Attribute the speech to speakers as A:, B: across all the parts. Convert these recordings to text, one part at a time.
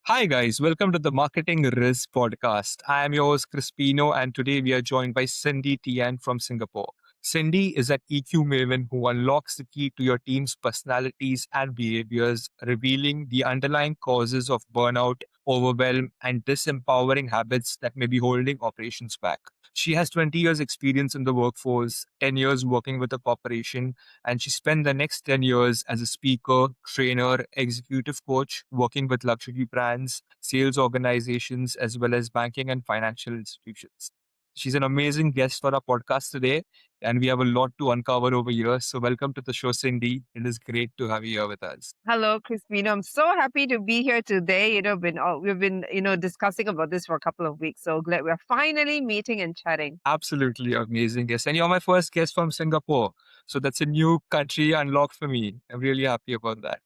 A: Hi, guys. Welcome to the Marketing Rizz Podcast. I am your host, Crispino, and today we are joined by Cindy Tien from Singapore. Cindy is an EQ Maven who unlocks the key to your team's personalities and behaviors, revealing the underlying causes of burnout, overwhelm, and disempowering habits that may be holding operations back. She has 20 years' experience in the workforce, 10 years working with a corporation, and she spent the next 10 years as a speaker, trainer, executive coach, working with luxury brands, sales organizations, as well as banking and financial institutions. She's an amazing guest for our podcast today, and we have a lot to uncover over here. So, welcome to the show, Cindy. It is great to have you here with us.
B: Hello, Crispino. I'm so happy to be here today. We've been discussing about this for a couple of weeks. So glad we're finally meeting and chatting.
A: Absolutely amazing guest. And you're my first guest from Singapore. So, that's a new country unlocked for me. I'm really happy about that.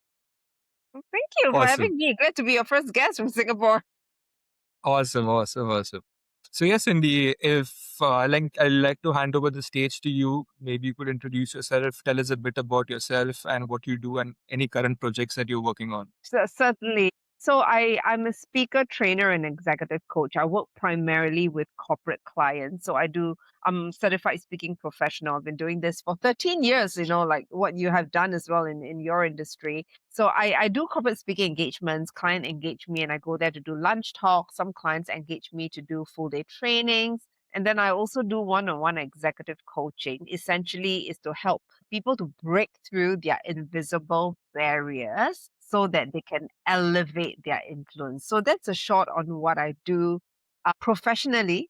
B: Well, thank you for
A: Awesome.
B: having me. Glad to be your first guest from Singapore.
A: Awesome. So yes, Cindy, if I'd like to hand over the stage to you. Maybe you could introduce yourself, tell us a bit about yourself and what you do and any current projects that you're working on.
B: Certainly. So I'm a speaker, trainer, and executive coach. I work primarily with corporate clients. I'm certified speaking professional. I've been doing this for 13 years, like what you have done as well in your industry. So I do corporate speaking engagements. Client engage me and I go there to do lunch talks. Some clients engage me to do full day trainings. And then I also do one-on-one executive coaching. Essentially is to help people to break through their invisible barriers so that they can elevate their influence. So that's a short on what I do professionally.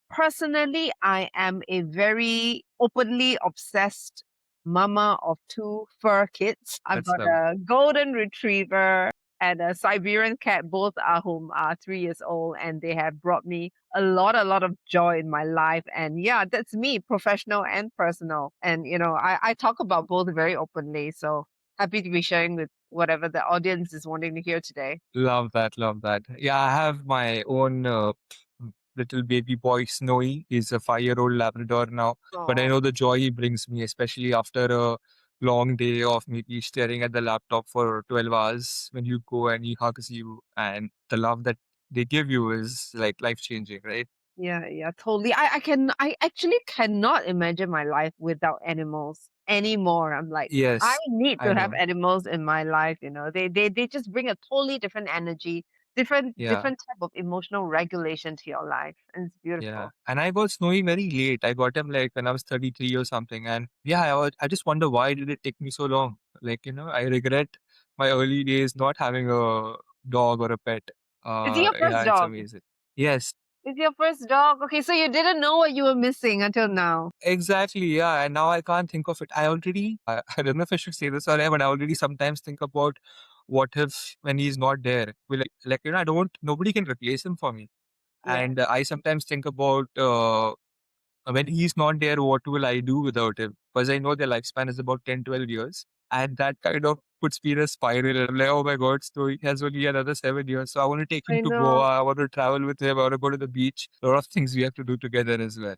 B: Personally, I am a very openly obsessed mama of two fur kids. I've
A: That's
B: got
A: lovely.
B: a golden retriever and a Siberian cat, both are whom are 3 years old, and they have brought me a lot of joy in my life. And yeah, that's me, professional and personal. And I talk about both very openly. So happy to be sharing with whatever the audience is wanting to hear today.
A: Love that. Yeah, I have my own little baby boy, Snowy. He's a 5-year-old Labrador now. But I
B: Oh,
A: know the joy he brings me, especially after a long day of maybe staring at the laptop for 12 hours when you go and he hugs you. And the love that they give you is like life changing, right?
B: yeah, totally. I actually cannot imagine my life without animals anymore. I'm like, I
A: Yes,
B: need
A: I
B: to have
A: know.
B: animals in my life, They just bring a totally different energy, different
A: Yeah.
B: different type of emotional regulation to your life. And it's
A: Yeah.
B: beautiful.
A: And I got Snowy very late. I got him like when I was 33 or something. And yeah, I just wonder why did it take me so long? I regret my early days not having a dog or a pet.
B: Is it your first
A: Yeah, it's
B: dog?
A: amazing. Yes,
B: Is your first dog? Okay, so you didn't know what you were missing until now.
A: exactly. Yeah. And now I can't think of it. I don't know if I should say this or not, but I already sometimes think about what if when he's not there. I don't, nobody can replace him for me.
B: Yeah.
A: And I sometimes think about, when he's not there, what will I do without him? Because I know their lifespan is about 10, 12 years. And that kind of puts me in a spiral. And I'm like, oh my God, so he has only another 7 years. So I want to take him
B: I
A: to Goa.
B: know.
A: I want to travel with him. I want to go to the beach. A lot of things we have to do together as well.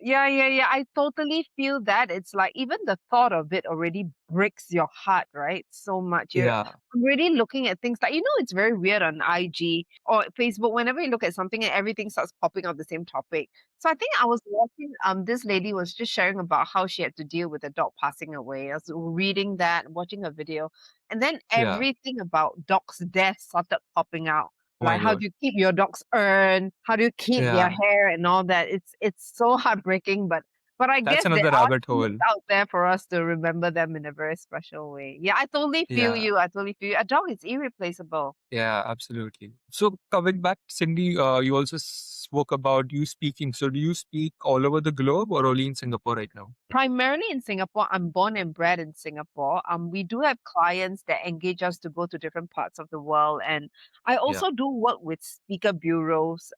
B: Yeah. I totally feel that. It's like even the thought of it already breaks your heart, right? So much. You're
A: Yeah.
B: really looking at things like, it's very weird on IG or Facebook. Whenever you look at something and everything starts popping up the same topic. So I think I was watching, this lady was just sharing about how she had to deal with a dog passing away. I was reading that, watching a video, and then
A: Yeah.
B: everything about dogs' death started popping out.
A: Oh my
B: Like how do
A: God.
B: you keep your dog's urn? How do you keep their
A: Yeah.
B: hair and all that? It's so heartbreaking, but I
A: That's
B: guess there
A: another
B: are
A: rabbit
B: things
A: hole.
B: out there for us to remember them in a very special way. Yeah, I totally feel
A: Yeah.
B: you. I totally feel you. A dog is irreplaceable.
A: Yeah, absolutely. So coming back, Cindy, you also spoke about you speaking. So do you speak all over the globe or only in Singapore right now?
B: Primarily in Singapore, I'm born and bred in Singapore. We do have clients that engage us to go to different parts of the world, and I
A: Yeah.
B: also do work with speaker bureaus.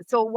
B: So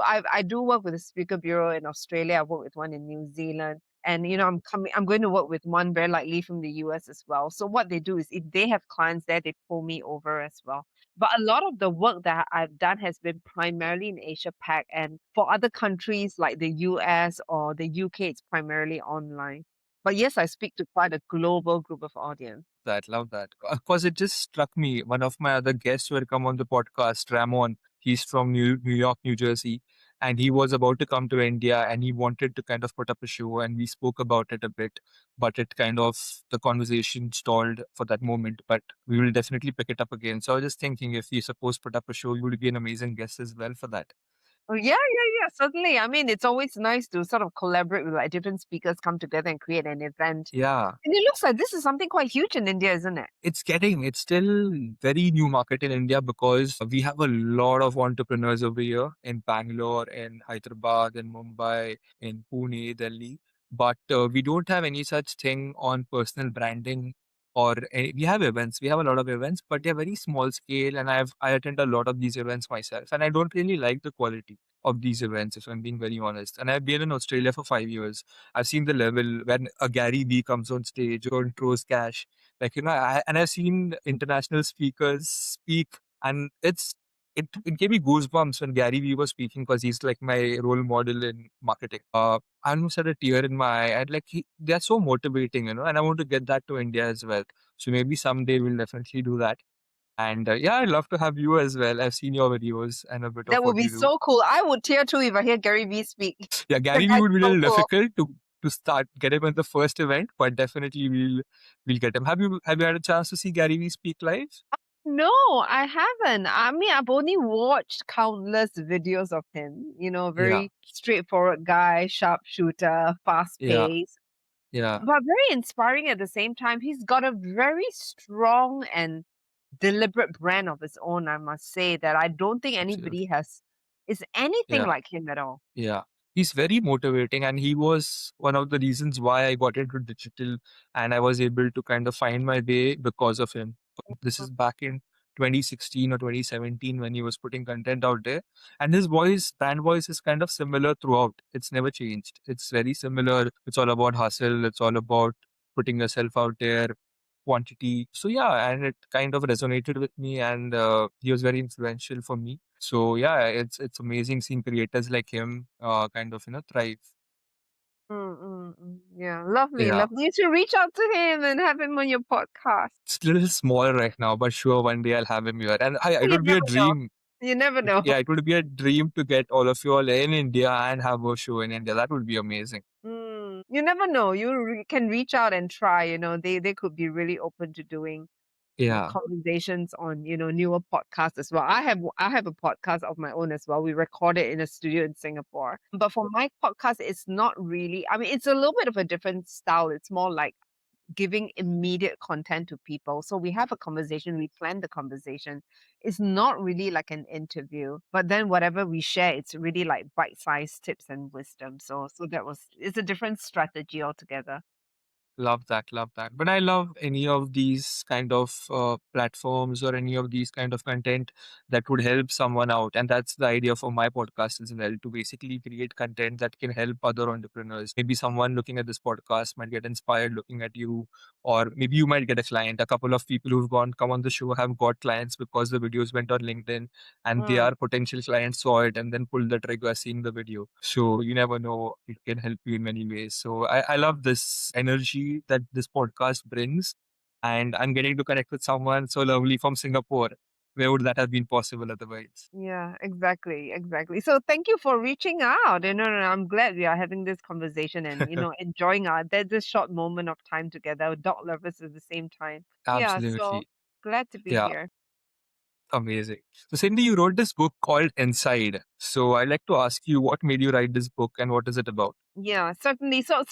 B: I do work with a speaker bureau in Australia. I work with one in New Zealand. And I'm going to work with one very likely from the US as well. So what they do is if they have clients there, they pull me over as well. But a lot of the work that I've done has been primarily in Asia Pac, and for other countries like the US or the UK, it's primarily online. But yes, I speak to quite a global group of audience.
A: That, love that. Of course, it just struck me. One of my other guests who had come on the podcast, Ramon, he's from New York, New Jersey, and he was about to come to India and he wanted to kind of put up a show, and we spoke about it a bit, but it kind of, the conversation stalled for that moment, but we will definitely pick it up again. So I was just thinking, if you suppose put up a show, you would be an amazing guest as well for that.
B: Oh, yeah, yeah, yeah, certainly. I mean, it's always nice to sort of collaborate with like different speakers, come together and create an event.
A: Yeah.
B: And it looks like this is something quite huge in India, isn't it?
A: It's still very new market in India because we have a lot of entrepreneurs over here in Bangalore, in Hyderabad, in Mumbai, in Pune, Delhi. But we don't have any such thing on personal branding or we have events. We have a lot of events, but they're very small scale. And I attend a lot of these events myself, and I don't really like the quality of these events, if I'm being very honest. And I've been in Australia for 5 years. I've seen the level when a Gary Vee comes on stage or throws cash, like, I've seen international speakers speak, and it gave me goosebumps when Gary Vee was speaking because he's like my role model in marketing. I almost had a tear in my eye. And like they're so motivating, and I want to get that to India as well. So maybe someday we'll definitely do that. And yeah, I'd love to have you as well. I've seen your videos and a bit of
B: That would
A: what
B: be
A: you do.
B: so cool. I would tear too if I hear Gary Vee speak.
A: Yeah,
B: The
A: Gary Vee
B: guy's
A: would be a
B: so
A: little
B: cool.
A: difficult to start get him in the first event, but definitely we'll get him. Have you had a chance to see Gary Vee speak live?
B: No, I haven't. I mean, I've only watched countless videos of him.
A: Yeah,
B: Very straightforward guy, sharpshooter, fast
A: yeah,
B: pace,
A: yeah.
B: but very inspiring at the same time. He's got a very strong and deliberate brand of his own, I must say, that I don't think
A: Absolutely.
B: anybody is anything
A: Yeah.
B: like him at all.
A: Yeah, he's very motivating, and he was one of the reasons why I got into digital and I was able to kind of find my way because of him. This is back in 2016 or 2017 when he was putting content out there, and his voice, brand voice, is kind of similar throughout. It's never changed. It's very similar. It's all about hustle. It's all about putting yourself out there, quantity. So yeah, and it kind of resonated with me, and he was very influential for me. So yeah, it's amazing seeing creators like him kind of thrive.
B: Mm, mm, mm. Yeah, lovely,
A: Yeah,
B: lovely. You should reach out to him and have him on your podcast.
A: it's a little small right now, but sure, one day I'll have him here, and it
B: You
A: would be a
B: never know.
A: dream.
B: You never know.
A: Yeah, it would be a dream to get all of you all in India and have a show in India. That would be amazing.
B: You never know. Can reach out and try. They could be really open to doing
A: Yeah,
B: conversations on newer podcasts as well. I have a podcast of my own as well. We record it in a studio in Singapore. But for my podcast, it's not really. I mean, it's a little bit of a different style. It's more like giving immediate content to people. So we have a conversation, we plan the conversation. It's not really like an interview, but then whatever we share, it's really like bite-sized tips and wisdom. So it's a different strategy altogether.
A: love that, love that. But I love any of these kind of platforms or any of these kind of content that would help someone out. And that's the idea for my podcast as well, to basically create content that can help other entrepreneurs. Maybe someone looking at this podcast might get inspired looking at you, or maybe you might get a client. A couple of people who've come on the show have got clients because the videos went on LinkedIn, and they
B: Mm,
A: are potential clients, saw it and then pulled the trigger seeing the video. So you never know, it can help you in many ways. So I love this energy that this podcast brings. And I'm getting to connect with someone so lovely from Singapore. Where would that have been possible otherwise?
B: yeah, exactly, exactly. So thank you for reaching out. And I'm glad we are having this conversation and enjoying this short moment of time together, dog lovers at the same time. Yeah, so
A: Absolutely.
B: glad to be
A: Yeah,
B: here.
A: amazing. So Cindy, you wrote this book called Inside. So I'd like to ask you, what made you write this book and what is it about?
B: Yeah, certainly. So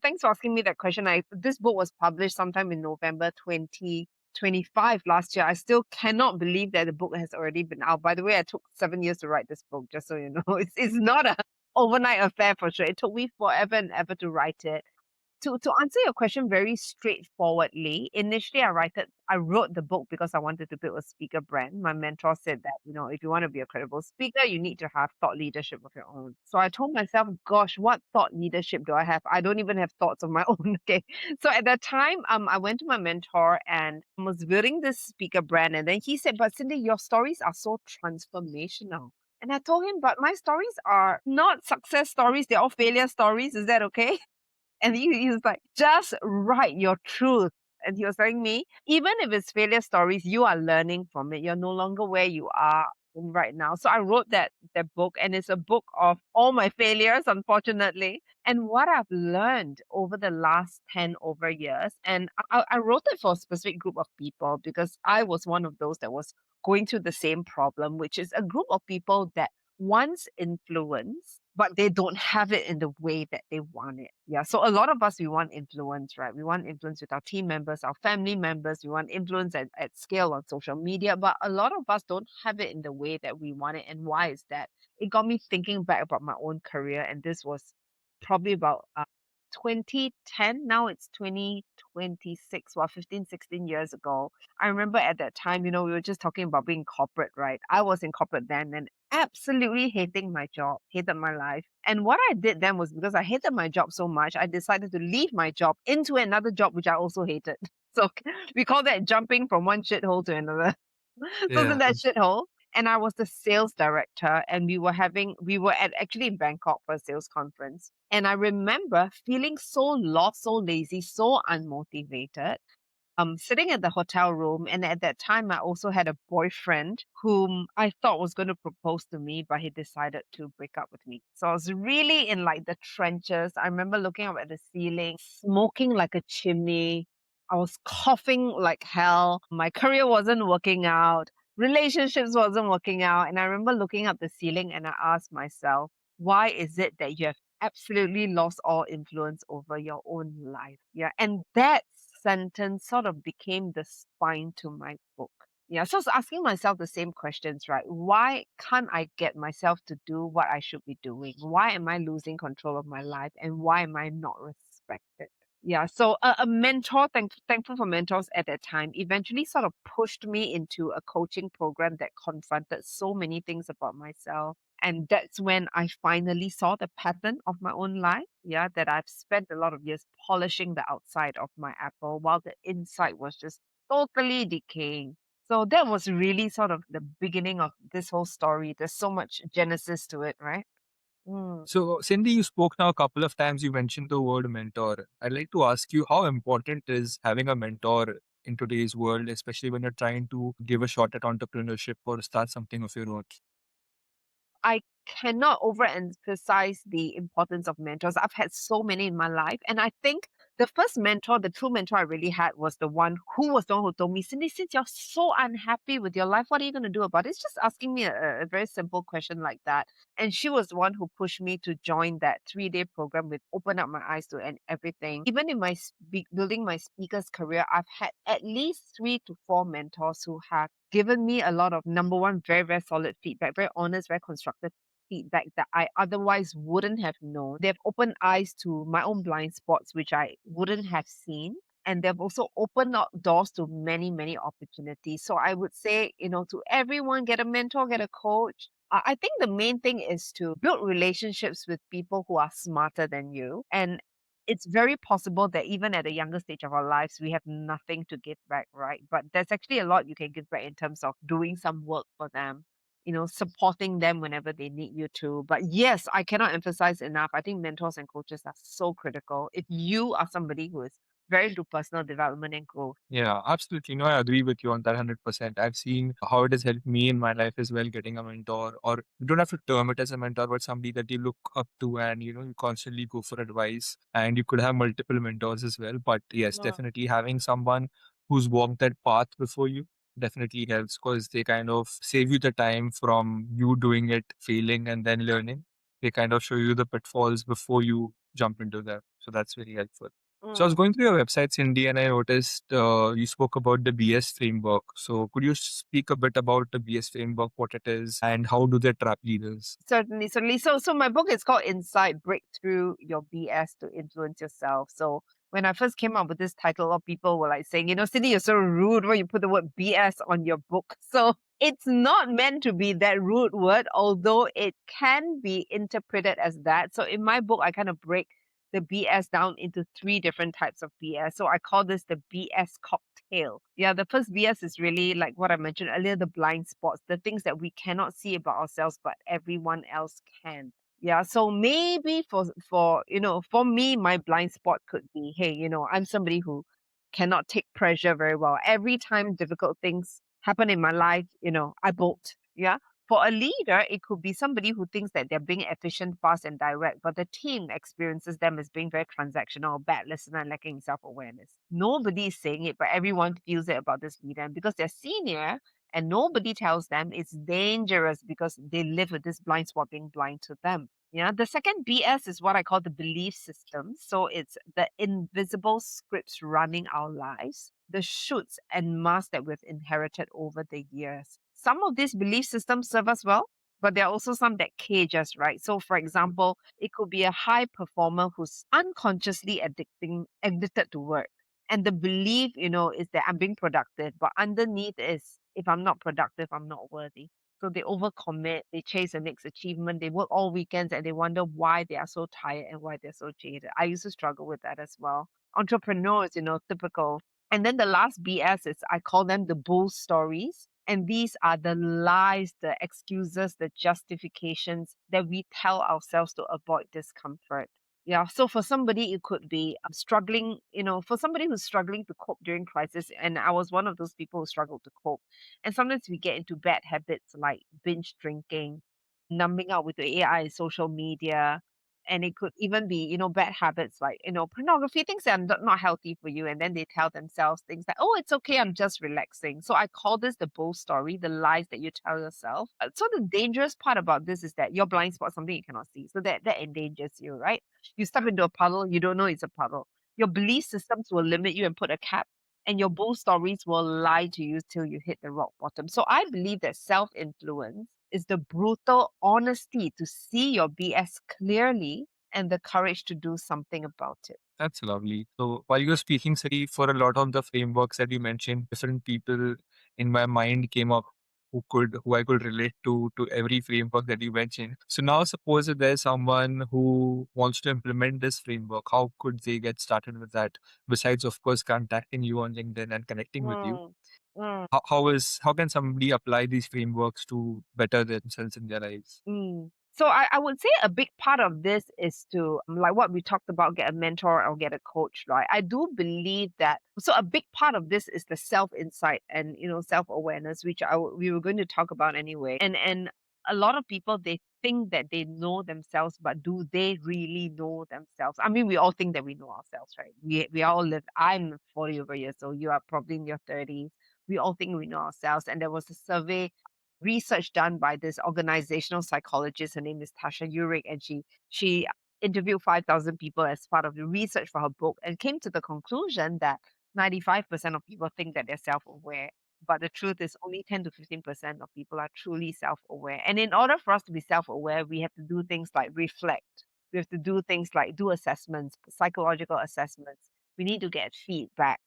B: thanks for asking me that question. This book was published sometime in November 2025 last year. I still cannot believe that the book has already been out. By the way, I took 7 years to write this book, just so you know. It's not a overnight affair for sure. It took me forever and ever to write it. To answer your question very straightforwardly, initially I wrote the book because I wanted to build a speaker brand. My mentor said that, if you want to be a credible speaker, you need to have thought leadership of your own. So I told myself, gosh, what thought leadership do I have? I don't even have thoughts of my own. Okay. So at that time, I went to my mentor and was building this speaker brand. And then he said, but Cindy, your stories are so transformational. And I told him, but my stories are not success stories, they're all failure stories. Is that okay? And he was like, just write your truth. And he was telling me, even if it's failure stories, you are learning from it. You're no longer where you are right now. So I wrote that book, and it's a book of all my failures, unfortunately, and what I've learned over the last 10 over years. And I wrote it for a specific group of people because I was one of those that was going through the same problem, which is a group of people that wants influence, but they don't have it in the way that they want it. Yeah. So a lot of us, we want influence, right? We want influence with our team members, our family members. We want influence at scale on social media, but a lot of us don't have it in the way that we want it. And why is that? It got me thinking back about my own career. And this was probably about 2010. Now it's 2026, well, 15, 16 years ago. I remember at that time, we were just talking about being corporate, right? I was in corporate then and absolutely hating my job, hated my life. And what I did then was because I hated my job so much, I decided to leave my job into another job, which I also hated. So we call that jumping from one shithole to another. So in
A: Yeah.
B: that shithole, and I was the sales director, and we were at actually in Bangkok for a sales conference. And I remember feeling so lost, so lazy, so unmotivated, sitting at the hotel room. And at that time, I also had a boyfriend whom I thought was going to propose to me, but he decided to break up with me. So I was really in like the trenches. I remember looking up at the ceiling, smoking like a chimney. I was coughing like hell. My career wasn't working out. Relationships wasn't working out. And I remember looking up the ceiling and I asked myself, why is it that you have absolutely lost all influence over your own life? Yeah. And that sentence sort of became the spine to my book. Yeah. So I was asking myself the same questions, right? Why can't I get myself to do what I should be doing? Why am I losing control of my life? And why am I not respected? Yeah, so a mentor, thankful for mentors at that time, eventually sort of pushed me into a coaching program that confronted so many things about myself. And that's when I finally saw the pattern of my own life. Yeah, that I've spent a lot of years polishing the outside of my apple while the inside was just totally decaying. So that was really sort of the beginning of this whole story. There's so much genesis to it, right? Mm.
A: So, Cindy, you spoke now a couple of times. You mentioned the word mentor. I'd like to ask you how important is having a mentor in today's world, especially when you're trying to give a shot at entrepreneurship or start something of your own?
B: I cannot overemphasize the importance of mentors. I've had so many in my life. And I think the first mentor, the true mentor I really had was the one who told me, Cindy, since you're so unhappy with your life, what are you going to do about it? It's just asking me a very simple question like that. And she was the one who pushed me to join that 3-day program, with open up my eyes to and everything. Even in my building my speaker's career, I've had at least 3 to 4 mentors who have given me a lot of, number one, very, very solid feedback, very honest, very constructive feedback that I otherwise wouldn't have known. They've opened eyes to my own blind spots, which I wouldn't have seen. And they've also opened up doors to many, many opportunities. So I would say, to everyone, get a mentor, get a coach. I think the main thing is to build relationships with people who are smarter than you. And it's very possible that even at a younger stage of our lives, we have nothing to give back, right? But there's actually a lot you can give back in terms of doing some work for them, supporting them whenever they need you to. But yes, I cannot emphasize enough. I think mentors and coaches are so critical. If you are somebody who is very into personal development and growth.
A: Yeah, absolutely. No, I agree with you on that 100%. I've seen how it has helped me in my life as well, getting a mentor, or you don't have to term it as a mentor, but somebody that you look up to and, you constantly go for advice. And you could have multiple mentors as well. But yes,
B: Yeah.
A: definitely having someone who's walked that path before you definitely helps because they kind of save you the time from you doing it, failing, and then learning. They kind of show you the pitfalls before you jump into them. So that's very helpful. So I was
B: Mm.
A: going through your website, Cindy, and I noticed you spoke about the BS framework. So could you speak a bit about the BS framework, what it is, and how do they trap leaders?
B: Certainly, certainly. So my book is called Inside Breakthrough Your BS to Influence Yourself. So when I first came up with this title, a lot of people were like saying, Cindy, you're so rude when you put the word BS on your book. So it's not meant to be that rude word, although it can be interpreted as that. So in my book, I kind of break the BS down into 3 different types of BS. So I call this the BS cocktail. Yeah, the first BS is really like what I mentioned earlier, the blind spots, the things that we cannot see about ourselves, but everyone else can. Yeah, so maybe for for me, my blind spot could be, hey, I'm somebody who cannot take pressure very well. Every time difficult things happen in my life, I bolt. Yeah. For a leader, it could be somebody who thinks that they're being efficient, fast, and direct, but the team experiences them as being very transactional, bad listener, and lacking self-awareness. Nobody is saying it, but everyone feels it about this leader. And because they're senior, and nobody tells them, it's dangerous because they live with this blind spot being blind to them. Yeah. The second BS is what I call the belief system. So it's the invisible scripts running our lives, the shoots and masks that we've inherited over the years. Some of these belief systems serve us well, but there are also some that cage us, right? So, for example, it could be a high performer who's unconsciously addicted to work. And the belief, is that I'm being productive, but underneath is if I'm not productive, I'm not worthy. So they overcommit, they chase the next achievement, they work all weekends and they wonder why they are so tired and why they're so jaded. I used to struggle with that as well. Entrepreneurs, typical. And then the last BS is I call them the bull stories. And these are the lies, the excuses, the justifications that we tell ourselves to avoid discomfort. Yeah. So for somebody, it could be struggling, for somebody who's struggling to cope during crisis. And I was one of those people who struggled to cope. And sometimes we get into bad habits like binge drinking, numbing out with the AI and social media. And it could even be, bad habits like, pornography, things that are not healthy for you. And then they tell themselves things like, oh, it's okay, I'm just relaxing. So I call this the bull story, the lies that you tell yourself. So the dangerous part about this is that your blind spot, something you cannot see. So that endangers you, right? You step into a puddle, you don't know it's a puddle. Your belief systems will limit you and put a cap, and your bull stories will lie to you till you hit the rock bottom. So I believe that self influence is the brutal honesty to see your BS clearly and the courage to do something about it.
A: That's lovely. So while you were speaking, Sari, for a lot of the frameworks that you mentioned, different people in my mind came up who I could relate to every framework that you mentioned. So now suppose if there's someone who wants to implement this framework, how could they get started with that? Besides, of course, contacting you on LinkedIn and connecting with you.
B: Mm, mm.
A: How can somebody apply these frameworks to better themselves in their lives?
B: So I would say a big part of this is to, like what we talked about, get a mentor or get a coach, right? I do believe that. So a big part of this is the self insight and self awareness, which we were going to talk about anyway. And a lot of people, they think that they know themselves, but do they really know themselves? I mean, we all think that we know ourselves, right? We all live. I'm 40 over years, so you are probably in your 30s. We all think we know ourselves. And there was a survey research done by this organizational psychologist. Her name is Tasha Urich, and she interviewed 5,000 people as part of the research for her book and came to the conclusion that 95% of people think that they're self-aware. But the truth is only 10 to 15% of people are truly self-aware. And in order for us to be self-aware, we have to do things like reflect. We have to do things like do assessments, psychological assessments. We need to get feedback.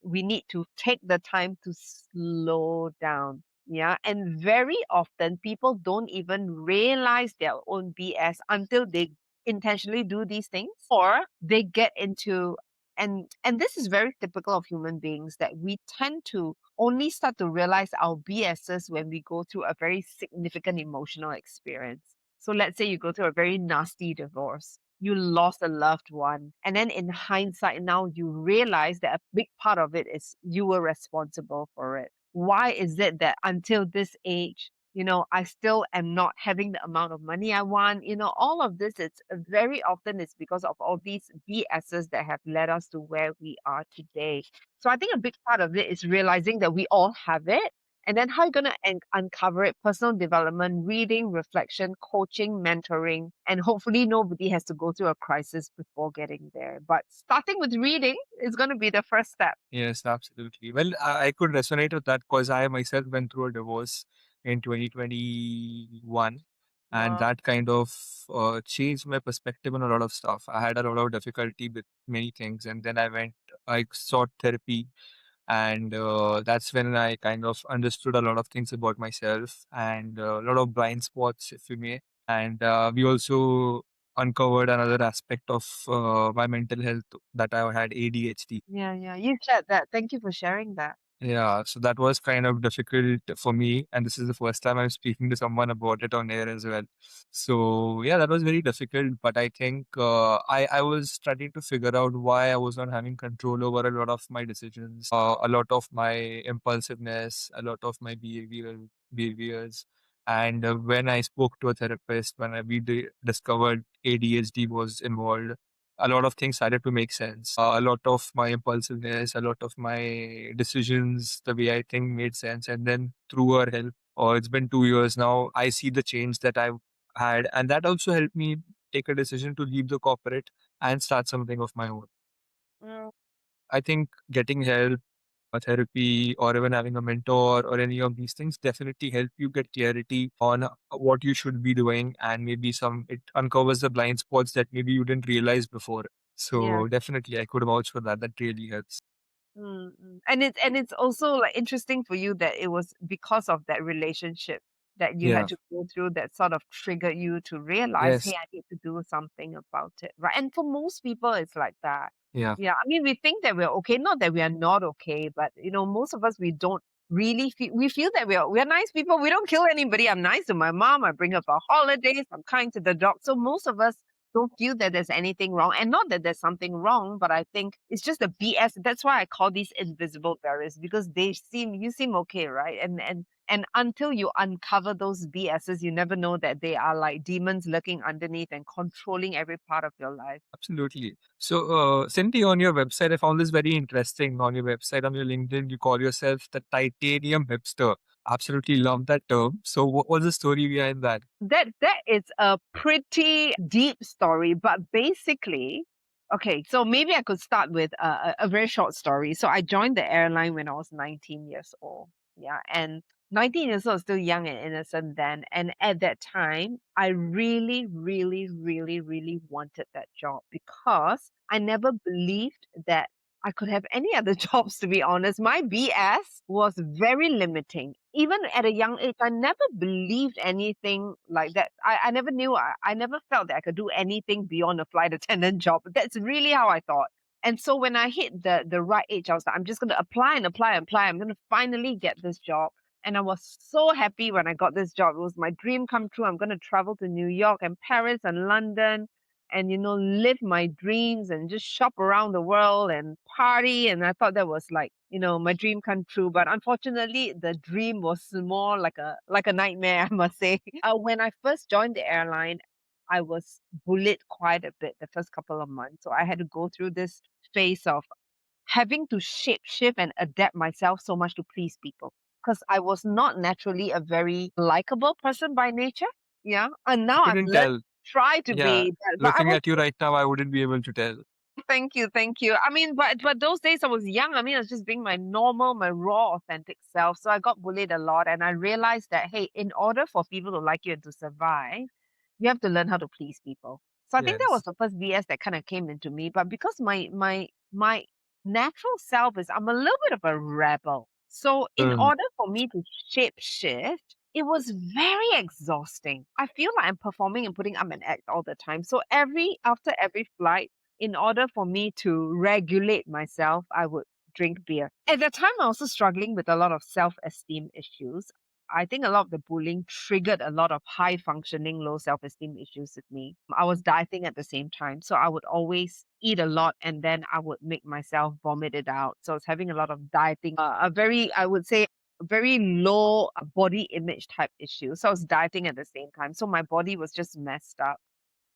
B: We need to take the time to slow down. Yeah. And very often people don't even realize their own BS until they intentionally do these things or they get into and this is very typical of human beings that we tend to only start to realize our BSs when we go through a very significant emotional experience. So let's say you go through a very nasty divorce. You lost a loved one. And then in hindsight, now you realize that a big part of it is you were responsible for it. Why is it that until this age, I still am not having the amount of money I want? All of this, it's very often it's because of all these BSs that have led us to where we are today. So I think a big part of it is realizing that we all have it. And then how are you going to uncover it? Personal development, reading, reflection, coaching, mentoring, and hopefully nobody has to go through a crisis before getting there. But starting with reading is going to be the first step.
A: Yes, absolutely. Well, I could resonate with that because I myself went through a divorce in 2021, and
B: Wow.
A: that kind of changed my perspective on a lot of stuff. I had a lot of difficulty with many things, and then I sought therapy, and that's when I kind of understood a lot of things about myself and a lot of blind spots, if you may. And we also uncovered another aspect of my mental health that I had ADHD.
B: Yeah, yeah. You shared that. Thank you for sharing that.
A: Yeah, so that was kind of difficult for me, and this is the first time I'm speaking to someone about it on air as well. So yeah, that was very difficult, but I think I was starting to figure out why I was not having control over a lot of my decisions, a lot of my impulsiveness, a lot of my behaviors. And when I spoke to a therapist, when we discovered ADHD was involved, a lot of things started to make sense. A lot of my impulsiveness, a lot of my decisions, the way I think made sense. And then through her help, it's been 2 years now, I see the change that I've had. And that also helped me take a decision to leave the corporate and start something of my own.
B: Mm,
A: I think getting help, therapy, or even having a mentor or any of these things definitely help you get clarity on what you should be doing, and maybe it uncovers the blind spots that maybe you didn't realize before.
B: yeah.
A: So definitely I could vouch for that. That really helps.
B: And it's also like interesting for you that it was because of that relationship that you
A: Yeah.
B: had to go through that sort of triggered you to realize, hey,
A: Yes.
B: I need to do something about it, right? And for most people, it's like that.
A: Yeah.
B: Yeah, I mean, we think that we're okay, not that we are not okay, but most of us we don't really feel. We feel that we're nice people. We don't kill anybody. I'm nice to my mom. I bring her for holidays. I'm kind to the dog. So most of us don't feel that there's anything wrong. And not that there's something wrong, but I think it's just a BS. That's why I call these invisible barriers because you seem okay, right? And until you uncover those BSs, you never know that they are like demons lurking underneath and controlling every part of your life.
A: Absolutely. So, Cindy, on your website, I found this very interesting. On your website, on your LinkedIn, you call yourself the titanium hipster. Absolutely love that term. So, what was the story behind that?
B: That is a pretty deep story, but basically, okay, so maybe I could start with a very short story. So I joined the airline when I was 19 years old. Yeah, and 19 years old, still young and innocent then. And at that time, I really, really, really, really wanted that job because I never believed that I could have any other jobs, to be honest. My BS was very limiting. Even at a young age, I never believed anything like that. I never knew, I never felt that I could do anything beyond a flight attendant job. That's really how I thought. And so when I hit the right age, I was like, I'm just going to apply and apply and apply. I'm going to finally get this job. And I was so happy when I got this job. It was my dream come true. I'm going to travel to New York and Paris and London and live my dreams and just shop around the world and party. And I thought that was like my dream come true, but unfortunately the dream was more like a nightmare, I must say. When I first joined the airline, I was bullied quite a bit the first couple of months, so I had to go through this phase of having to shape shift and adapt myself so much to please people because I was not naturally a very likable person by nature. Yeah. And
A: I
B: now I've
A: couldn't
B: learned
A: tell.
B: try to
A: Yeah.
B: be that, but I
A: Looking
B: was
A: at you right now, I wouldn't be able to tell.
B: thank you, thank you. I mean, but those days I was young. I mean, I was just being my normal, my raw, authentic self. So I got bullied a lot, and I realized that hey, in order for people to like you and to survive, you have to learn how to please people. So I think that was
A: Yes.
B: the first BS that kind of came into me. But because my natural self is I'm a little bit of a rebel. So in
A: Mm.
B: order for me to shape shift, it was very exhausting. I feel like I'm performing and putting up an act all the time. So after every flight, in order for me to regulate myself, I would drink beer. At that time, I was also struggling with a lot of self-esteem issues. I think a lot of the bullying triggered a lot of high functioning, low self esteem issues with me. I was dieting at the same time. So I would always eat a lot and then I would make myself vomit it out. So I was having a lot of dieting, a very, I would say, very low body image type issue. So I was dieting at the same time. So my body was just messed up.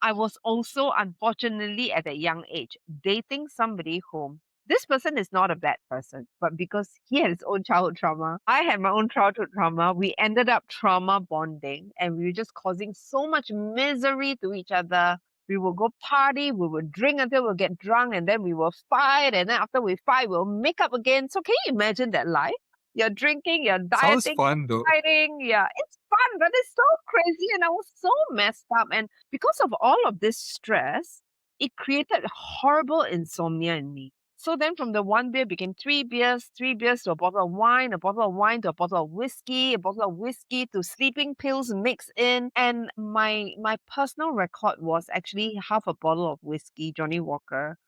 B: I was also, unfortunately, at a young age, dating somebody whom this person is not a bad person, but because he had his own childhood trauma, I had my own childhood trauma. We ended up trauma bonding and we were just causing so much misery to each other. We will go party, we will drink until we'll get drunk, and then we will fight. And then after we fight, we'll make up again. So, can you imagine that life? You're drinking, you're
A: Sounds
B: dieting,
A: fun though.
B: fighting. Yeah, it's fun, but it's so crazy. And I was so messed up. And because of all of this stress, it created horrible insomnia in me. So then from the one beer became three beers to a bottle of wine to a bottle of whiskey, a bottle of whiskey to sleeping pills mixed in. And my personal record was actually half a bottle of whiskey, Johnny Walker,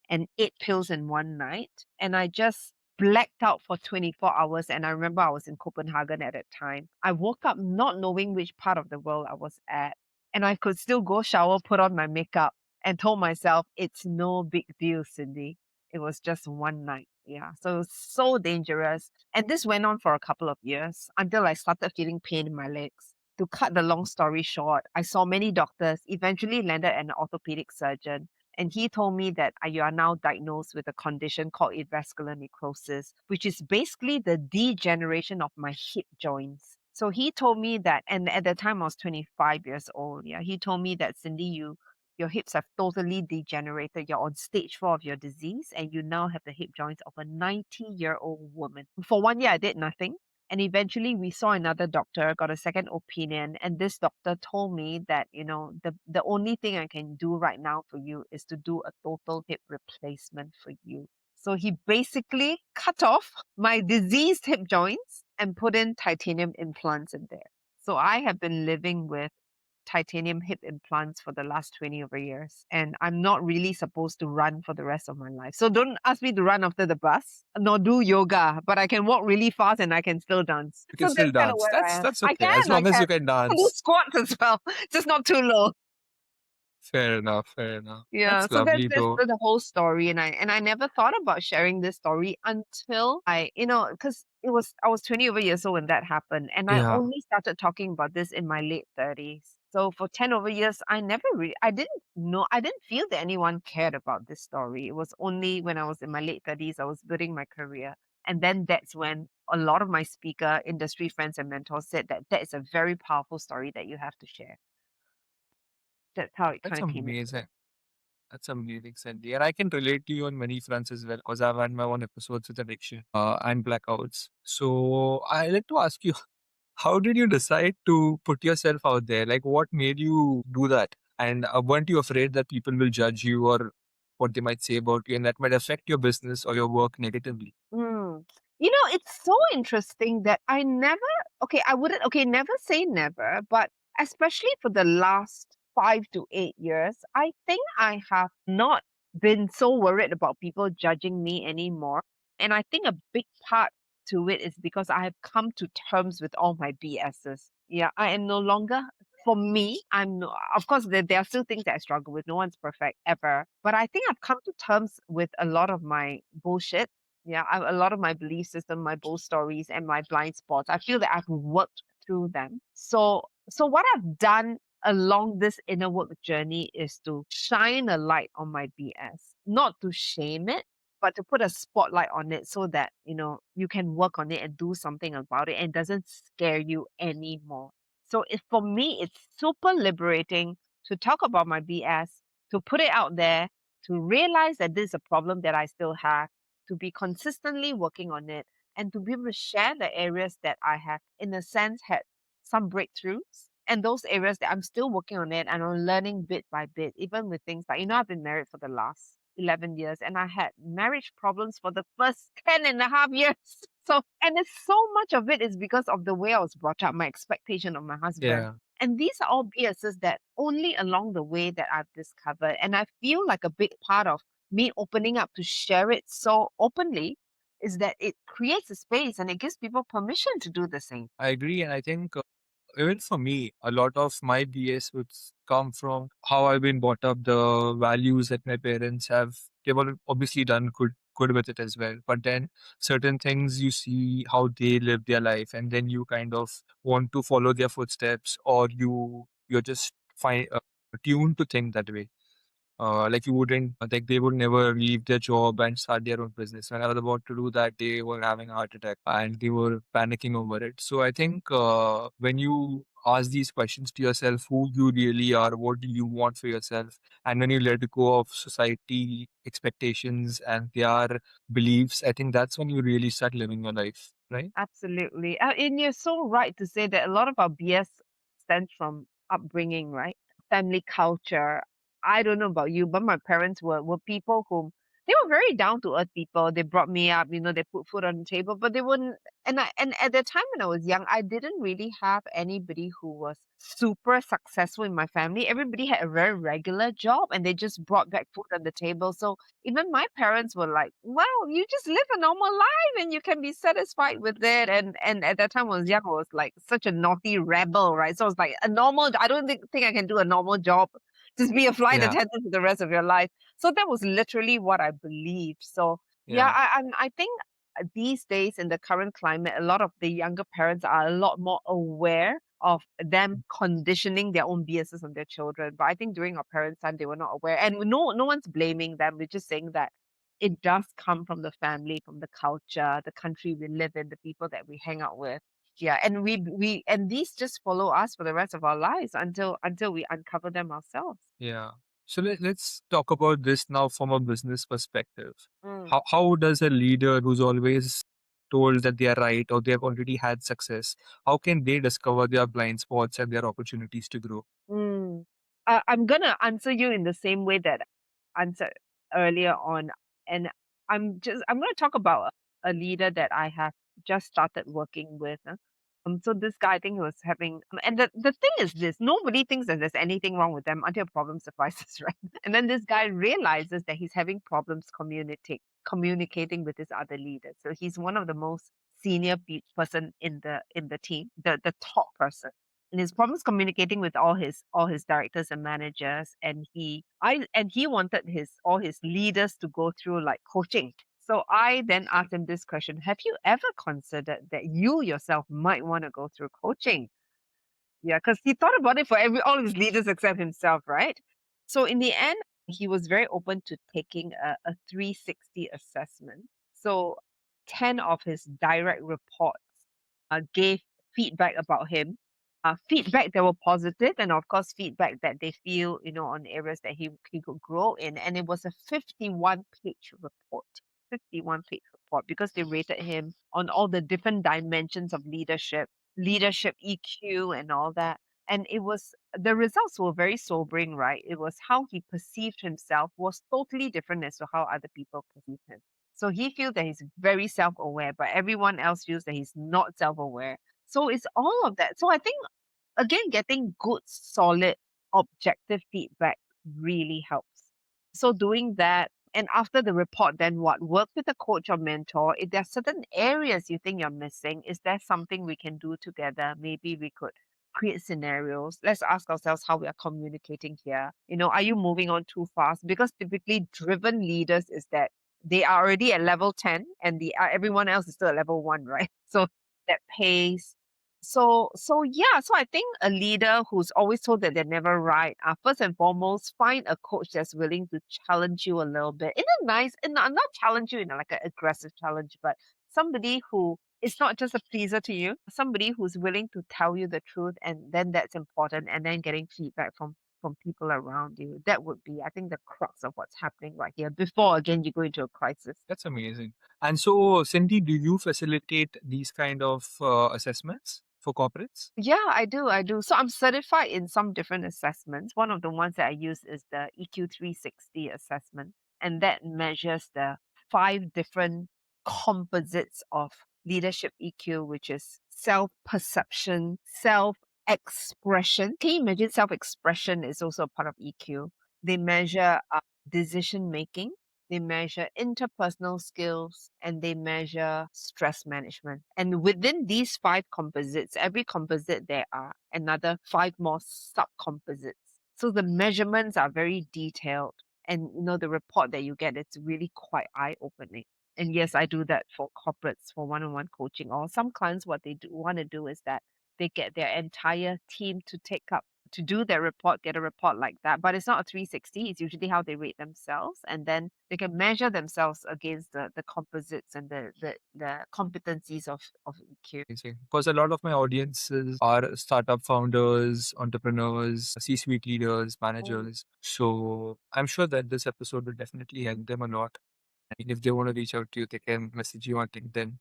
B: and 8 pills in one night. And I just blacked out for 24 hours. And I remember I was in Copenhagen at that time. I woke up not knowing which part of the world I was at. And I could still go shower, put on my makeup, and told myself, it's no big deal, Cindy. It was just one night. Yeah. So it was so dangerous. And this went on for a couple of years until I started feeling pain in my legs. To cut the long story short, I saw many doctors, eventually landed at an orthopedic surgeon. And he told me that you are now diagnosed with a condition called avascular necrosis, which is basically the degeneration of my hip joints. So he told me that, and at the time I was 25 years old. Yeah, he told me that, Cindy, your hips have totally degenerated. You're on stage 4 of your disease, and you now have the hip joints of a 90-year-old woman. For 1 year, I did nothing. And eventually we saw another doctor, got a second opinion, and this doctor told me that, the only thing I can do right now for you is to do a total hip replacement for you. So he basically cut off my diseased hip joints and put in titanium implants in there. So I have been living with titanium hip implants for the last 20 over years. And I'm not really supposed to run for the rest of my life. So don't ask me to run after the bus, nor do yoga, but I can walk really fast and I can still dance.
A: You can
B: So
A: still
B: that's kind of
A: dance.
B: where I am.
A: That's
B: I
A: okay. As
B: can, I
A: long as
B: can.
A: you can
B: I can do
A: dance.
B: squats as well, just not too low.
A: Fair enough. Fair enough.
B: Yeah,
A: That's
B: so that's
A: lovely
B: that's
A: though.
B: the whole story, and I never thought about sharing this story until because I was 20 over years old when that happened, and I
A: Yeah.
B: only started talking about this in my late 30s. So for 10 over years, I didn't feel that anyone cared about this story. It was only when I was in my late 30s, I was building my career, and then that's when a lot of my speaker industry friends and mentors said that that is a very powerful story that you have to share. That's how it
A: That's
B: kind of came into it.
A: amazing. That's amazing, Sandy. And I can relate to you on many fronts as well because I've had my own episodes with addiction and blackouts. So I like to ask you, how did you decide to put yourself out there? Like, what made you do that? And weren't you afraid that people will judge you or what they might say about you and that might affect your business or your work negatively?
B: Mm. It's so interesting that I wouldn't, never say never, but especially for the last 5 to 8 years, I think I have not been so worried about people judging me anymore. And I think a big part to it is because I have come to terms with all my BSs. Yeah, I am no longer, for me, I'm no, of course, there are still things that I struggle with. No one's perfect ever. But I think I've come to terms with a lot of my bullshit. Yeah, a lot of my belief system, my bull stories, and my blind spots. I feel that I've worked through them. So what I've done along this inner work journey is to shine a light on my BS, not to shame it, but to put a spotlight on it so that you can work on it and do something about it, and it doesn't scare you anymore. So for me, it's super liberating to talk about my BS, to put it out there, to realize that this is a problem that I still have, to be consistently working on it, and to be able to share the areas that I have, in a sense, had some breakthroughs, and those areas that I'm still working on it and I'm learning bit by bit, even with things like, I've been married for the last 11 years and I had marriage problems for the first 10 and a half years. So, and it's so much of it is because of the way I was brought up, my expectation of my husband.
A: Yeah.
B: And these are all BSs that only along the way that I've discovered. And I feel like a big part of me opening up to share it so openly is that it creates a space and it gives people permission to do the same.
A: I agree. And I think even for me, a lot of my BS would come from how I've been brought up, the values that my parents have. They've obviously done good with it as well. But then certain things you see how they live their life, and then you kind of want to follow their footsteps, or you're just fine tuned to think that way. Like you wouldn't, like they would never leave their job and start their own business. When I was about to do that, they were having a heart attack and they were panicking over it. So I think when you ask these questions to yourself, who you really are, what do you want for yourself, and when you let go of society expectations and their beliefs, I think that's when you really start living your life, right?
B: Absolutely. And you're so right to say that a lot of our BS stems from upbringing, right? Family culture. I don't know about you, but my parents were people who they were very down to earth people. They brought me up, they put food on the table, but they wouldn't. And at the time when I was young, I didn't really have anybody who was super successful in my family. Everybody had a very regular job, and they just brought back food on the table. So even my parents were like, "Well, you just live a normal life, and you can be satisfied with it." And at that time when I was young, I was like such a naughty rebel, right? So I was like, a normal. I don't think I can do a normal job. Just be a flight
A: Yeah,
B: attendant for the rest of your life. So that was literally what I believed. So yeah,
A: yeah,
B: I think these days in the current climate, a lot of the younger parents are a lot more aware of them conditioning their own biases on their children. But I think during our parents' time, they were not aware, and no one's blaming them. We're just saying that it does come from the family, from the culture, the country we live in, the people that we hang out with. Yeah, and we and these just follow us for the rest of our lives until we uncover them ourselves.
A: yeah. So let's talk about this now from a business perspective.
B: Mm.
A: How does a leader who's always told that they are right or they have already had success, how can they discover their blind spots and their opportunities to grow?
B: Mm. I'm gonna answer you in the same way that I answered earlier on, and I'm gonna talk about a leader that I have just started working with. So this guy, I think he was having, and the thing is this: nobody thinks that there's anything wrong with them until a problem surfaces, right? And then this guy realizes that he's having problems communicating with his other leaders. So he's one of the most senior person in the team, the top person, and his problems communicating with all his directors and managers, and he wanted his all his leaders to go through like coaching. So I then asked him this question: have you ever considered that you yourself might want to go through coaching? Yeah, because he thought about it for all his leaders except himself, right? So in the end, he was very open to taking a 360 assessment. So 10 of his direct reports gave feedback about him. Feedback that were positive, and of course, feedback that they feel, on areas that he could grow in. And it was a 51-page report. 51-page report because they rated him on all the different dimensions of leadership EQ, and all that. And the results were very sobering, right? It was how he perceived himself was totally different as to how other people perceive him. So he feels that he's very self aware, but everyone else feels that he's not self aware. So it's all of that. So I think, again, getting good, solid, objective feedback really helps. So doing that, and after the report, then what? Work with a coach or mentor. If there's certain areas you think you're missing, is there something we can do together? Maybe we could create scenarios. Let's ask ourselves how we are communicating here. Are you moving on too fast? Because typically driven leaders is that they are already at level 10, and everyone else is still at level 1, right? So that pace. So I think a leader who's always told that they're never right, first and foremost, find a coach that's willing to challenge you a little bit in a nice, and not challenge you in like an aggressive challenge, but somebody who is not just a pleaser to you, somebody who's willing to tell you the truth, and then that's important, and then getting feedback from people around you. That would be, I think, the crux of what's happening right here before again you go into a crisis.
A: That's amazing. And so, Cindy, do you facilitate these kind of assessments for corporates?
B: Yeah, I do. I do. So I'm certified in some different assessments. One of the ones that I use is the EQ 360 assessment, and that measures the 5 different composites of leadership EQ, which is self perception, self expression. Can you imagine self expression is also a part of EQ? They measure decision making, they measure interpersonal skills, and they measure stress management. And within these 5 composites, every composite, there are another 5 more sub composites. So the measurements are very detailed. And the report that you get, it's really quite eye opening. And yes, I do that for corporates for one-on-one coaching. Or some clients, what they do want to do is that they get their entire team to take up to do their report, get a report like that. But it's not a 360. It's usually how they rate themselves, and then they can measure themselves against the composites and the competencies of EQ.
A: Amazing. Because a lot of my audiences are startup founders, entrepreneurs, C-suite leaders,
B: Mm,
A: managers. So I'm sure that this episode will definitely help them a lot. And if they want to reach out to you, they can message you on LinkedIn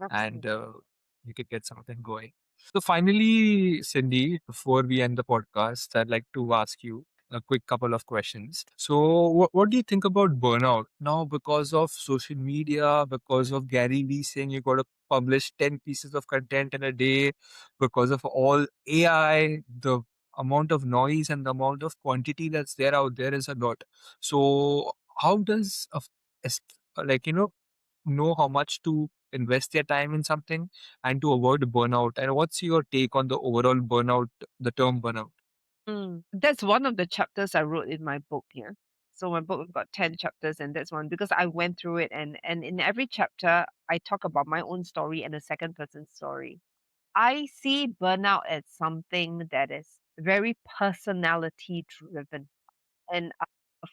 A: and
B: absolutely.
A: you could get something going. So finally, Cindy, before we end the podcast, I'd like to ask you, a quick couple of questions. So, what do you think about burnout now because of social media, because of Gary Vee saying you got to publish 10 pieces of content in a day, because of all AI, the amount of noise and the amount of quantity that's there out there is a lot. So, how does es- like know how much to invest their time in something and to avoid burnout? And what's your take on the overall burnout, the term burnout?
B: That's one of the chapters I wrote in my book, yeah. So my book got 10 chapters and that's one because I went through it and in every chapter I talk about my own story and a second person story. I see burnout as something that is very personality driven. And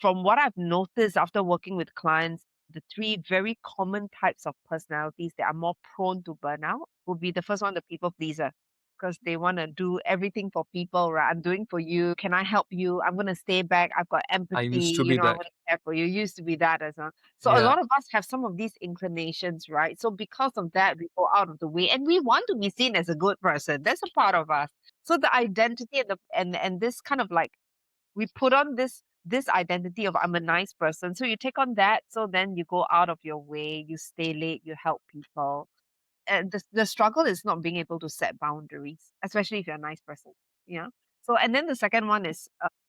B: from what I've noticed after working with clients, the three very common types of personalities that are more prone to burnout would be the first one, the people pleaser, because they want to do everything for people, right? I'm doing for you. Can I help you? I'm going to stay back. I've got
A: I
B: empathy.
A: used to be
B: I'm
A: that.
B: going to care for you. Used to be that as well. So a
A: Yeah,
B: lot of us have some of these inclinations, right? So because of that, we go out of the way and we want to be seen as a good person. That's a part of us. So the identity and and this kind of like we put on this identity of I'm a nice person. So you take on that. So then you go out of your way, you stay late, you help people, and the struggle is not being able to set boundaries, especially if you're a nice person. Yeah. So and then the second one is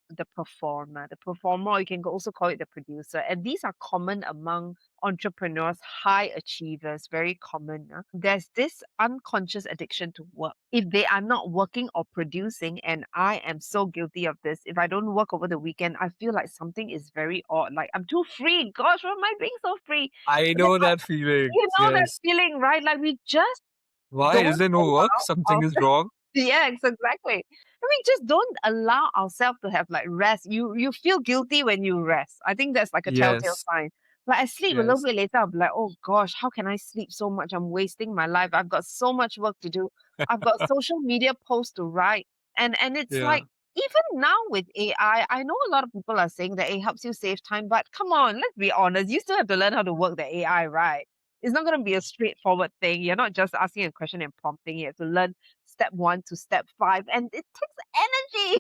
B: the performer. The performer, or you can also call it the producer. And these are common among entrepreneurs, high achievers, very common. There's this unconscious addiction to work. If they are not working or producing, and I am so guilty of this, if I don't work over the weekend, I feel like something is very odd. Like I'm too free. Gosh, why am I being so free?
A: I
B: But then
A: know that feeling.
B: you know that
A: Yes.
B: feeling, right? Like we just
A: Why is
B: don't
A: there no work?
B: allow
A: Something is
B: ourselves.
A: wrong.
B: Yes, exactly. We just don't allow ourselves to have like rest. You feel guilty when you rest. I think that's like a telltale
A: Yes.
B: sign. Like I sleep a little
A: Yes.
B: bit later, I'll be like, oh gosh, how can I sleep so much? I'm wasting my life. I've got so much work to do. I've got social media posts to write. And it's
A: Yeah.
B: like even now with AI, I know a lot of people are saying that it helps you save time, but come on, let's be honest. You still have to learn how to work the AI, right? It's not going to be a straightforward thing. You're not just asking a question and prompting. You have to learn step 1 to step 5, and it takes energy.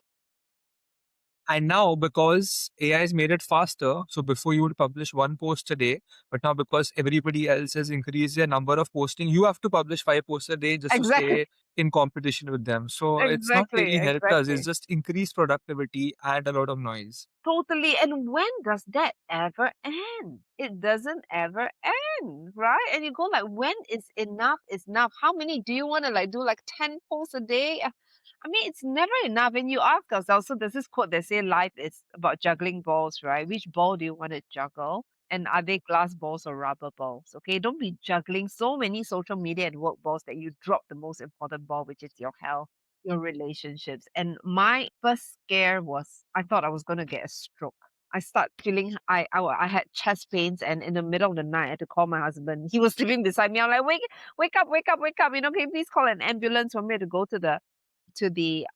A: And now, because AI has made it faster, so before you would publish one post a day, but now because everybody else has increased their number of posting, you have to publish 5 posts a day just to
B: Exactly,
A: stay in competition with them. So it's not
B: exactly,
A: really helped us. It's
B: exactly.
A: just increased productivity and a lot of noise.
B: Totally. And when does that ever end? It doesn't ever end, right? And you go like, when is enough? How many do you want to like do like 10 posts a day? I mean, it's never enough. And you ask ourselves, so there's this quote that say life is about juggling balls, right? Which ball do you want to juggle? And are they glass balls or rubber balls? Okay, don't be juggling so many social media and work balls that you drop the most important ball, which is your health, your relationships. And my first scare was I thought I was going to get a stroke. I start feeling I had chest pains, and in the middle of the night I had to call my husband. He was sleeping beside me. I'm like, wake up, wake up, wake up. Can you please call an ambulance for me to go to the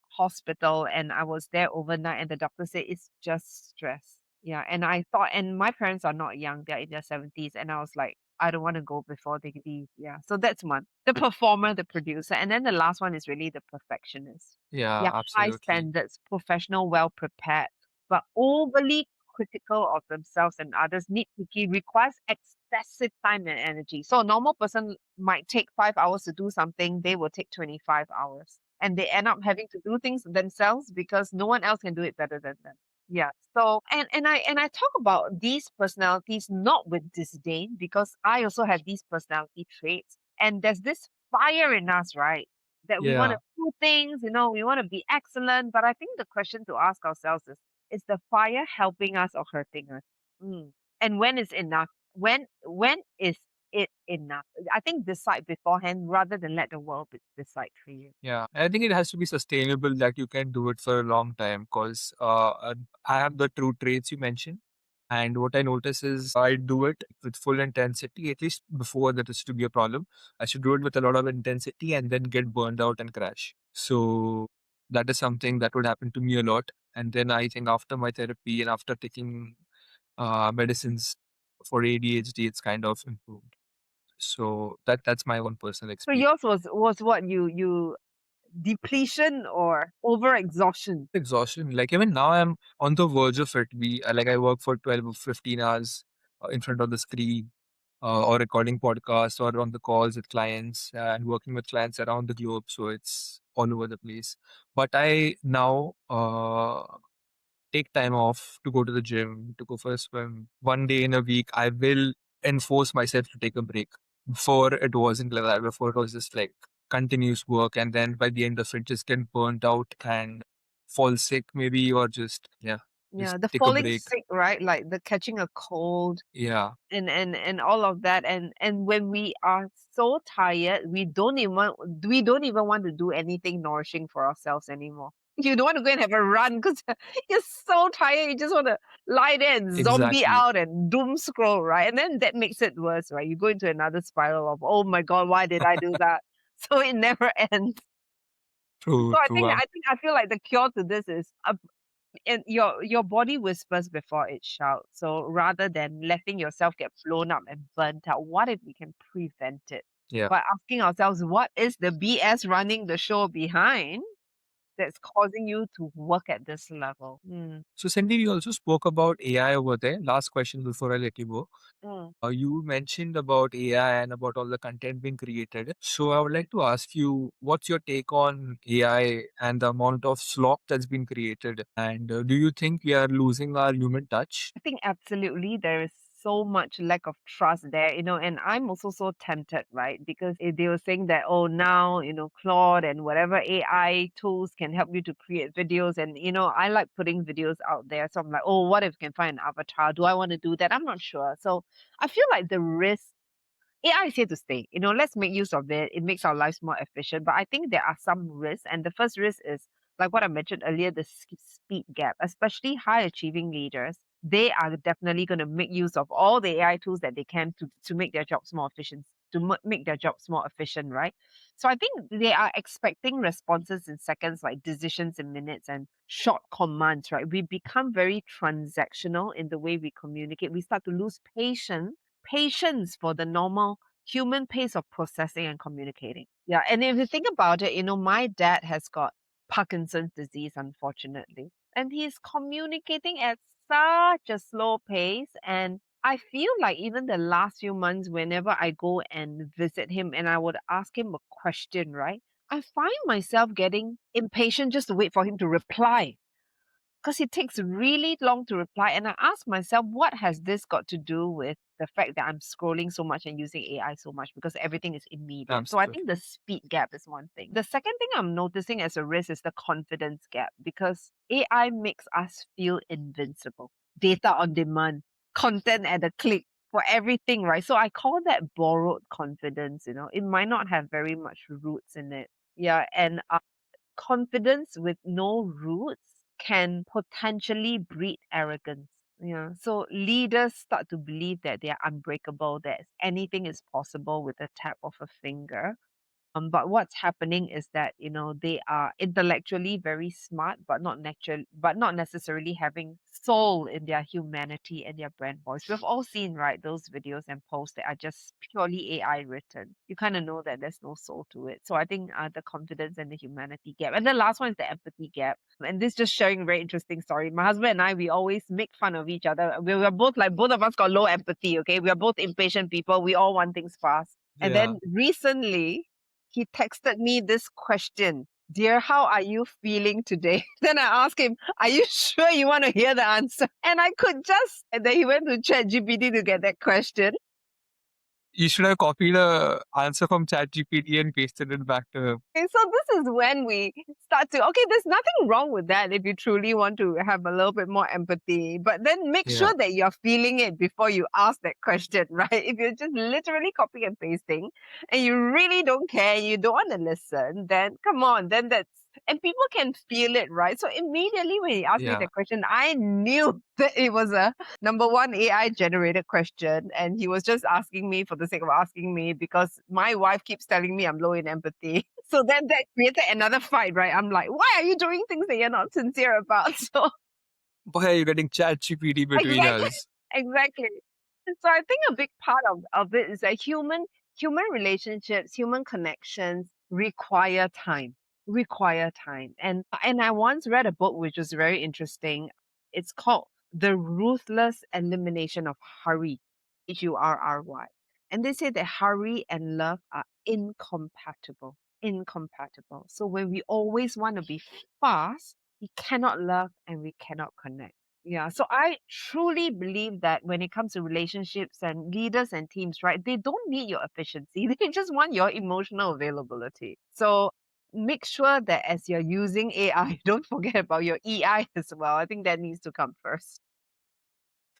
B: hospital, and I was there overnight, and the doctor said it's just stress. Yeah, and I thought, and my parents are not young; they're in their 70s, and I was like, I don't want to go before they leave. Yeah, so that's one. The performer, the producer, and then the last one is really the perfectionist.
A: Yeah,
B: Yeah, high
A: absolutely.
B: standards, professional, well prepared, but overly critical of themselves and others, nitpicky, requires excessive time and energy. So a normal person might take 5 hours to do something, they will take 25 hours. And they end up having to do things themselves because no one else can do it better than them. Yeah. So and I talk about these personalities not with disdain because I also have these personality traits. And there's this fire in us, right? That we want to
A: Yeah.
B: do things, we want to be excellent. But I think the question to ask ourselves is the fire helping us or hurting us? Mm. And when is enough? When is it enough? I think decide beforehand rather than let the world decide for you.
A: Yeah, I think it has to be sustainable that you can do it for a long time because I have the true traits you mentioned. And what I notice is I do it with full intensity, at least before that is to be a problem. I should do it with a lot of intensity and then get burned out and crash. So that is something that would happen to me a lot. And then I think after my therapy and after taking medicines for ADHD, it's kind of improved. So that's my own personal
B: So
A: experience.
B: yours was what you depletion or overexhaustion?
A: Exhaustion. Like even now, I'm on the verge of it. I work for 12 or 15 hours in front of the screen, or recording podcasts, or on the calls with clients, and working with clients around the globe. So it's all over the place. But I now take time off to go to the gym, to go for a swim. One day in a week, I will enforce myself to take a break. Before it wasn't like that. Before it was just like continuous work, and then by the end of it, just get burnt out and fall sick, maybe, or just
B: Yeah, the
A: take a
B: falling
A: break.
B: sick, right? Like the catching a cold
A: Yeah,
B: and all of that. And when we are so tired, we don't even want to do anything nourishing for ourselves anymore. You don't want to go and have a run because you're so tired. You just want to lie there and zombie
A: exactly.
B: out and doom scroll, right? And then that makes it worse, right? You go into another spiral of, oh my God, why did I do that? So it never ends.
A: True,
B: So I
A: true.
B: think I feel like the cure to this is and your body whispers before it shouts. So rather than letting yourself get blown up and burnt out, what if we can prevent it
A: Yeah.
B: by asking ourselves, what is the BS running the show behind that's causing you to work at this level?
A: So, Cindy, we also spoke about AI over there. Last question before I let you go.
B: Mm.
A: You mentioned about AI and about all the content being created. So I would like to ask you, what's your take on AI and the amount of slop that's been created? And do you think we are losing our human touch?
B: I think absolutely there is so much lack of trust there, and I'm also so tempted, right? Because they were saying that, oh, now, Claude and whatever AI tools can help you to create videos. And, I like putting videos out there. So I'm like, oh, what if I can find an avatar? Do I want to do that? I'm not sure. So I feel like the risk AI is here to stay. Let's make use of it. It makes our lives more efficient. But I think there are some risks. And the first risk is, like what I mentioned earlier, the speed gap, especially high achieving leaders. They are definitely going to make use of all the AI tools that they can to make their jobs more efficient, make their jobs more efficient, right? So I think they are expecting responses in seconds, like decisions in minutes and short commands, right? We become very transactional in the way we communicate. We start to lose patience for the normal human pace of processing and communicating. Yeah, and if you think about it, my dad has got Parkinson's disease, unfortunately, and he's communicating at such a slow pace. And I feel like even the last few months, whenever I go and visit him and I would ask him a question, right? I find myself getting impatient just to wait for him to reply because it takes really long to reply. And I ask myself, what has this got to do with the fact that I'm scrolling so much and using AI so much because everything is immediate? So I think
A: Absolutely.
B: the speed gap is one thing. The second thing I'm noticing as a risk is the confidence gap because AI makes us feel invincible. Data on demand, content at a click for everything, right? So I call that borrowed confidence. It might not have very much roots in it. Yeah. And confidence with no roots can potentially breed arrogance. Yeah. So leaders start to believe that they are unbreakable, that anything is possible with a tap of a finger. But what's happening is that they are intellectually very smart, but not necessarily having soul in their humanity and their brand voice. We've all seen, right, those videos and posts that are just purely AI written. You kind of know that there's no soul to it. So I think the confidence and the humanity gap, and the last one is the empathy gap. And this just sharing a very interesting story. My husband and I, we always make fun of each other. We are both like both of us got low empathy. Okay, we are both impatient people. We all want things fast. And
A: Yeah.
B: then recently he texted me this question. Dear, how are you feeling today? Then I asked him, are you sure you want to hear the answer? And I could just, and then he went to ChatGPT to get that question.
A: You should have copied a answer from ChatGPT and pasted it back to him.
B: Okay, so this is when we start to, okay, there's nothing wrong with that if you truly want to have a little bit more empathy, but then make
A: Yeah.
B: sure that you're feeling it before you ask that question, right? If you're just literally copying and pasting and you really don't care, you don't want to listen, then come on, then and people can feel it, right? So immediately when he asked me
A: Yeah.
B: the question, I knew that it was a number one AI generated question. And he was just asking me for the sake of asking me because my wife keeps telling me I'm low in empathy. So then that created another fight, right? I'm like, why are you doing things that you're not sincere about? So
A: Why are you getting ChatGPT between
B: exactly,
A: us?
B: exactly. So I think a big part of it is that human relationships, human connections require time. require time. And I once read a book which was very interesting. It's called The Ruthless Elimination of Hurry, Hurry. And they say that hurry and love are incompatible. Incompatible. So when we always want to be fast, we cannot love and we cannot connect. Yeah, so I truly believe that when it comes to relationships and leaders and teams, right, they don't need your efficiency. They just want your emotional availability. So make sure that as you're using AI, don't forget about your EI as well. I think that needs to come first.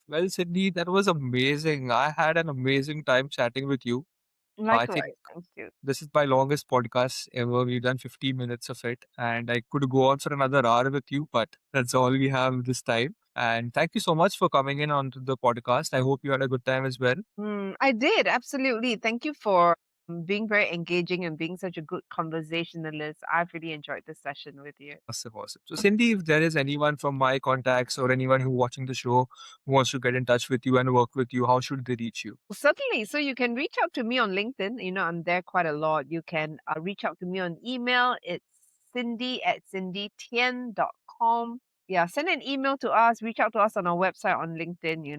A: Well, Cindy, that was amazing. I had an amazing time chatting with you. I think
B: Likewise, thank you.
A: this is my longest podcast ever. We've done 50 minutes of it, and I could go on for another hour with you, but that's all we have this time. And thank you so much for coming in onto the podcast. I hope you had a good time as well.
B: I did, absolutely. Thank you for being very engaging and being such a good conversationalist. I've really enjoyed this session with you.
A: Awesome, awesome. So, Cindy, if there is anyone from my contacts or anyone who watching the show who wants to get in touch with you and work with you, how should they reach you?
B: Certainly. So you can reach out to me on LinkedIn. I'm there quite a lot. You can reach out to me on email. It's cindy@cindytien.com. Yeah, send an email to us, reach out to us on our website on LinkedIn.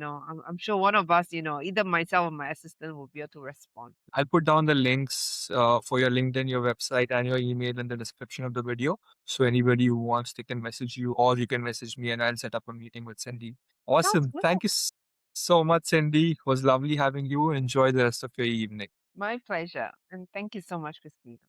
B: I'm sure one of us, either myself or my assistant will be able to respond.
A: I'll put down the links for your LinkedIn, your website, and your email in the description of the video. So anybody who wants, they can message you, or you can message me, and I'll set up a meeting with Cindy.
B: Sounds
A: Awesome.
B: good.
A: Thank you so much, Cindy. It was lovely having you. Enjoy the rest of your evening.
B: My pleasure. And thank you so much, Christine.